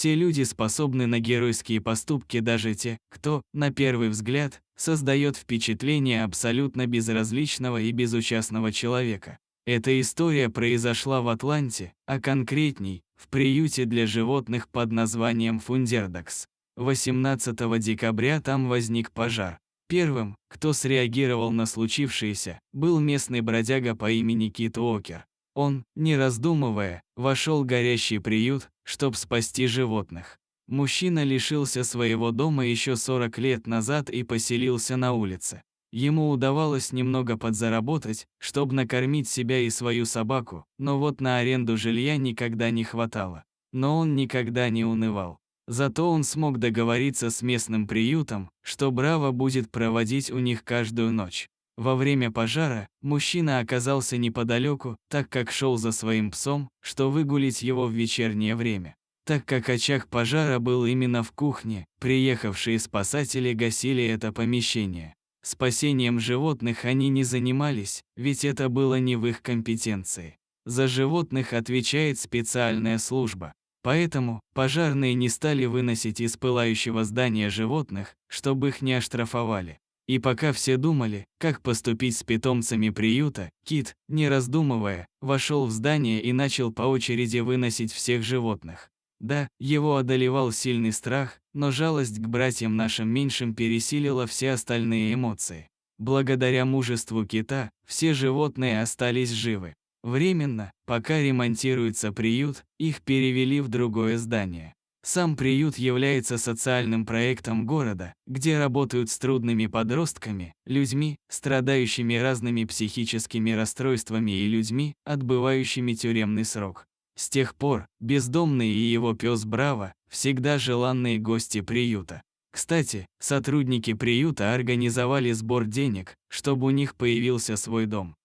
Все люди способны на геройские поступки, даже те, кто, на первый взгляд, создает впечатление абсолютно безразличного и безучастного человека. Эта история произошла в Атланте, а конкретней, в приюте для животных под названием Фундердакс. 18 декабря там возник пожар. Первым, кто среагировал на случившееся, был местный бродяга по имени Кит Уокер. Он, не раздумывая, вошел в горящий приют, чтобы спасти животных. Мужчина лишился своего дома еще 40 лет назад и поселился на улице. Ему удавалось немного подзаработать, чтобы накормить себя и свою собаку, но вот на аренду жилья никогда не хватало. Но он никогда не унывал. Зато он смог договориться с местным приютом, что Браво будет проводить у них каждую ночь. Во время пожара мужчина оказался неподалеку, так как шел за своим псом, что выгулить его в вечернее время. Так как очаг пожара был именно в кухне, приехавшие спасатели гасили это помещение. Спасением животных они не занимались, ведь это было не в их компетенции. За животных отвечает специальная служба. Поэтому пожарные не стали выносить из пылающего здания животных, чтобы их не оштрафовали. И пока все думали, как поступить с питомцами приюта, Кит, не раздумывая, вошел в здание и начал по очереди выносить всех животных. Да, его одолевал сильный страх, но жалость к братьям нашим меньшим пересилила все остальные эмоции. Благодаря мужеству Кита, все животные остались живы. Временно, пока ремонтируется приют, их перевели в другое здание. Сам приют является социальным проектом города, где работают с трудными подростками, людьми, страдающими разными психическими расстройствами и людьми, отбывающими тюремный срок. С тех пор бездомный и его пес Браво всегда желанные гости приюта. Кстати, сотрудники приюта организовали сбор денег, чтобы у них появился свой дом.